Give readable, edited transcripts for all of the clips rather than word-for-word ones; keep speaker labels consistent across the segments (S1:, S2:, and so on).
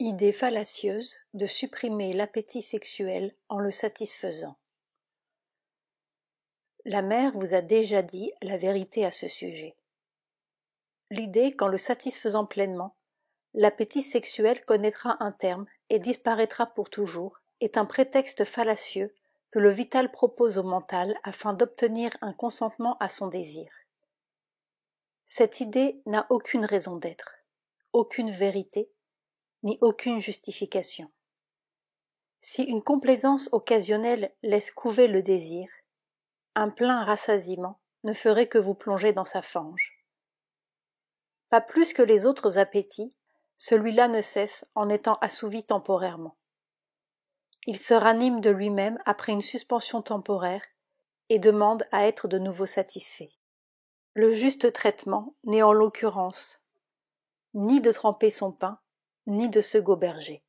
S1: Idée fallacieuse de supprimer l'appétit sexuel en le satisfaisant. La mère vous a déjà dit la vérité à ce sujet. L'idée qu'en le satisfaisant pleinement, l'appétit sexuel connaîtra un terme et disparaîtra pour toujours est un prétexte fallacieux que le vital propose au mental afin d'obtenir un consentement à son désir. Cette idée n'a aucune raison d'être, aucune vérité, ni aucune justification. Si une complaisance occasionnelle laisse couver le désir, un plein rassasiement ne ferait que vous plonger dans sa fange. Pas plus que les autres appétits, celui-là ne cesse en étant assouvi temporairement. Il se ranime de lui-même après une suspension temporaire et demande à être de nouveau satisfait. Le juste traitement n'est en l'occurrence ni de tremper son pain, ni de se goberger.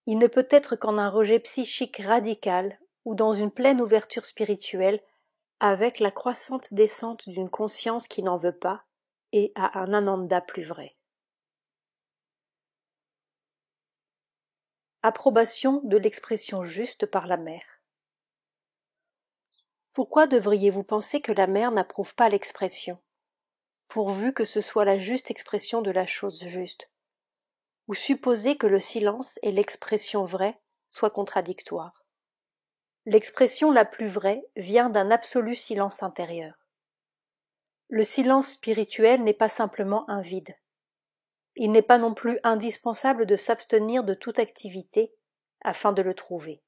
S1: Il ne peut être qu'en un rejet psychique radical ou dans une pleine ouverture spirituelle avec la croissante descente d'une conscience qui n'en veut pas et à un ananda plus vrai. Approbation de l'expression juste par la mère. Pourquoi devriez-vous penser que la mère n'approuve pas l'expression, pourvu que ce soit la juste expression de la chose juste, ou supposer que le silence et l'expression vraie soient contradictoires? L'expression la plus vraie vient d'un absolu silence intérieur. Le silence spirituel n'est pas simplement un vide. Il n'est pas non plus indispensable de s'abstenir de toute activité afin de le trouver.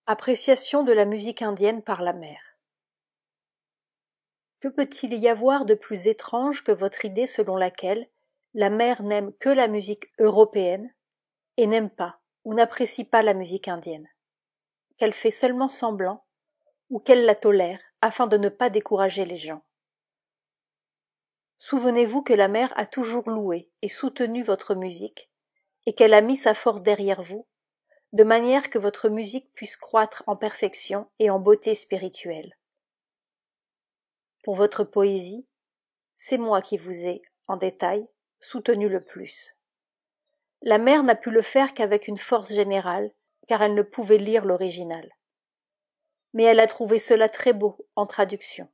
S1: Appréciation de la musique indienne par la mère. Que peut-il y avoir de plus étrange que votre idée selon laquelle la mère n'aime que la musique européenne et n'aime pas ou n'apprécie pas la musique indienne, qu'elle fait seulement semblant ou qu'elle la tolère afin de ne pas décourager les gens. Souvenez-vous que la mère a toujours loué et soutenu votre musique et qu'elle a mis sa force derrière vous, de manière que votre musique puisse croître en perfection et en beauté spirituelle. Pour votre poésie, c'est moi qui vous ai, en détail, soutenu le plus. La mère n'a pu le faire qu'avec une force générale, car elle ne pouvait lire l'original. Mais elle a trouvé cela très beau en traduction.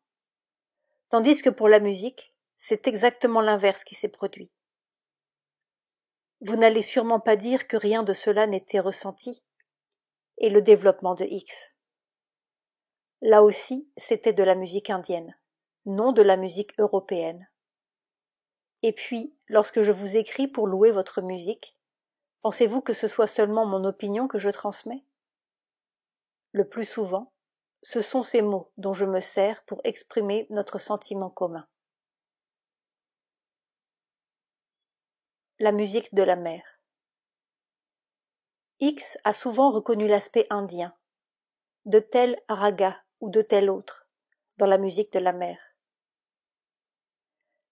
S1: Tandis que pour la musique, c'est exactement l'inverse qui s'est produit. Vous n'allez sûrement pas dire que rien de cela n'était ressenti. Et le développement de X. Là aussi, c'était de la musique indienne, non de la musique européenne. Et puis, lorsque je vous écris pour louer votre musique, pensez-vous que ce soit seulement mon opinion que je transmets? Le plus souvent, ce sont ces mots dont je me sers pour exprimer notre sentiment commun. La musique de la mer. X a souvent reconnu l'aspect indien, de tel raga ou de tel autre, dans la musique de la mer.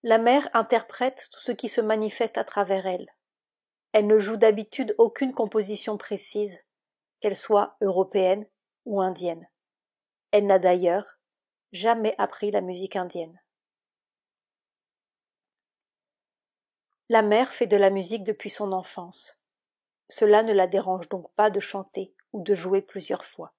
S1: La mère interprète tout ce qui se manifeste à travers elle. Elle ne joue d'habitude aucune composition précise, qu'elle soit européenne ou indienne. Elle n'a d'ailleurs jamais appris la musique indienne. La mère fait de la musique depuis son enfance. Cela ne la dérange donc pas de chanter ou de jouer plusieurs fois.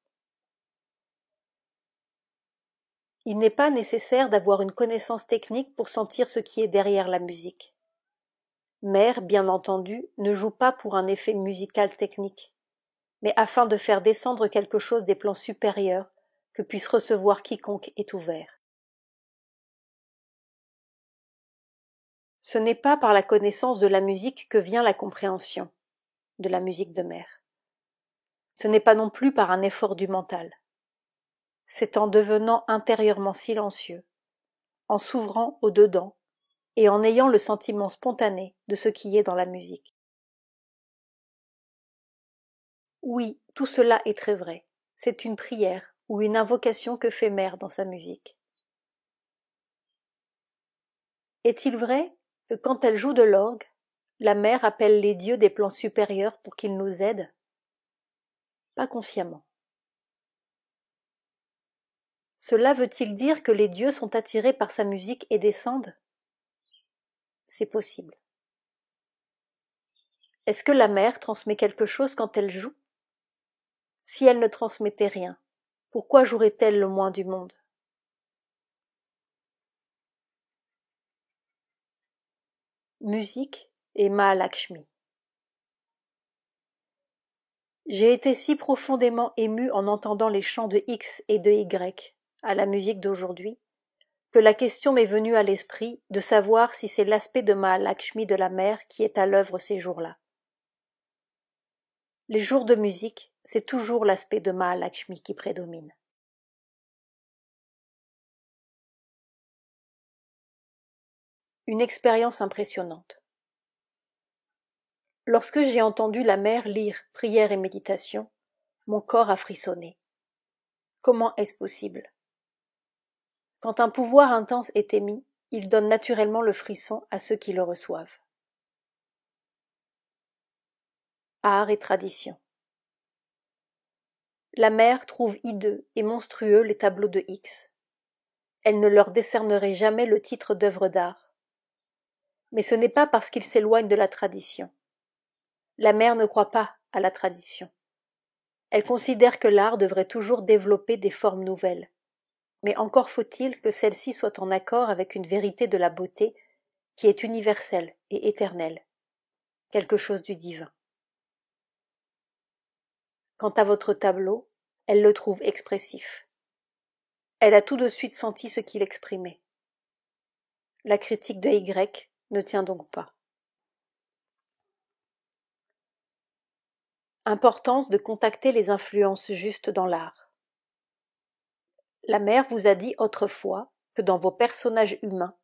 S1: Il n'est pas nécessaire d'avoir une connaissance technique pour sentir ce qui est derrière la musique. Mère, bien entendu, ne joue pas pour un effet musical technique, mais afin de faire descendre quelque chose des plans supérieurs que puisse recevoir quiconque est ouvert. Ce n'est pas par la connaissance de la musique que vient la compréhension de la musique de mère. Ce n'est pas non plus par un effort du mental. C'est en devenant intérieurement silencieux, en s'ouvrant au dedans et en ayant le sentiment spontané de ce qui est dans la musique. Oui, tout cela est très vrai. C'est une prière ou une invocation que fait mère dans sa musique. Est-il vrai que quand elle joue de l'orgue, la mère appelle les dieux des plans supérieurs pour qu'ils nous aident? Pas consciemment. Cela veut-il dire que les dieux sont attirés par sa musique et descendent? C'est possible. Est-ce que la mer transmet quelque chose quand elle joue? Si elle ne transmettait rien, pourquoi jouerait-elle le moins du monde? Musique et Mahalakshmi. J'ai été si profondément émue en entendant les chants de X et de Y à la musique d'aujourd'hui, que la question m'est venue à l'esprit de savoir si c'est l'aspect de Mahalakshmi de la mer qui est à l'œuvre ces jours-là. Les jours de musique, c'est toujours l'aspect de Mahalakshmi qui prédomine. Une expérience impressionnante. Lorsque j'ai entendu la mère lire prière et méditation, mon corps a frissonné. Comment est-ce possible? Quand un pouvoir intense est émis, il donne naturellement le frisson à ceux qui le reçoivent. Art et tradition. La mère trouve hideux et monstrueux les tableaux de X. Elle ne leur décernerait jamais le titre d'œuvre d'art. Mais ce n'est pas parce qu'ils s'éloignent de la tradition. La mère ne croit pas à la tradition. Elle considère que l'art devrait toujours développer des formes nouvelles. Mais encore faut-il que celle-ci soit en accord avec une vérité de la beauté qui est universelle et éternelle, quelque chose du divin. Quant à votre tableau, elle le trouve expressif. Elle a tout de suite senti ce qu'il exprimait. La critique de Y ne tient donc pas. Importance de contacter les influences justes dans l'art. La mère vous a dit autrefois que dans vos personnages humains,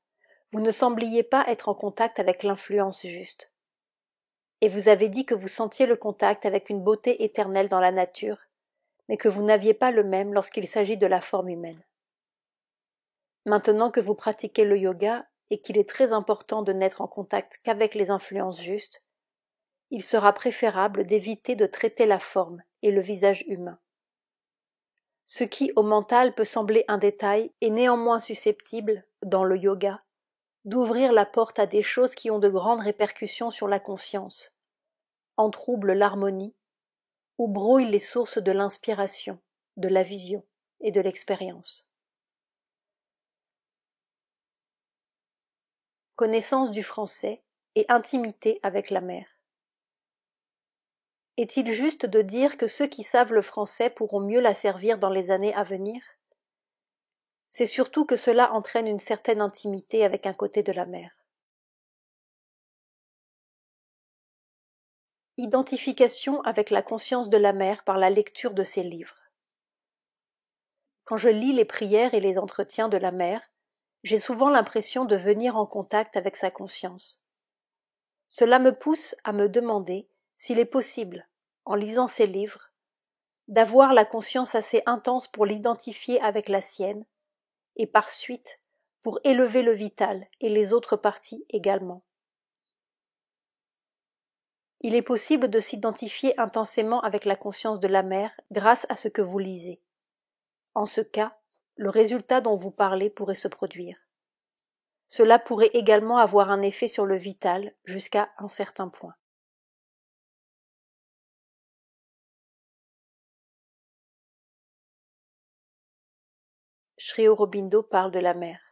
S1: vous ne sembliez pas être en contact avec l'influence juste. Et vous avez dit que vous sentiez le contact avec une beauté éternelle dans la nature, mais que vous n'aviez pas le même lorsqu'il s'agit de la forme humaine. Maintenant que vous pratiquez le yoga et qu'il est très important de n'être en contact qu'avec les influences justes, il sera préférable d'éviter de traiter la forme et le visage humain. Ce qui, au mental, peut sembler un détail est néanmoins susceptible, dans le yoga, d'ouvrir la porte à des choses qui ont de grandes répercussions sur la conscience, en troublent l'harmonie, ou brouillent les sources de l'inspiration, de la vision et de l'expérience. Connaissance du français et intimité avec la mère. Est-il juste de dire que ceux qui savent le français pourront mieux la servir dans les années à venir? C'est surtout que cela entraîne une certaine intimité avec un côté de la mère. Identification avec la conscience de la mère par la lecture de ses livres. Quand je lis les prières et les entretiens de la mère, j'ai souvent l'impression de venir en contact avec sa conscience. Cela me pousse à me demander s'il est possible, en lisant ces livres, d'avoir la conscience assez intense pour l'identifier avec la sienne, et par suite pour élever le vital et les autres parties également. Il est possible de s'identifier intensément avec la conscience de la mère grâce à ce que vous lisez. En ce cas, le résultat dont vous parlez pourrait se produire. Cela pourrait également avoir un effet sur le vital jusqu'à un certain point. Sri Aurobindo parle de la mer.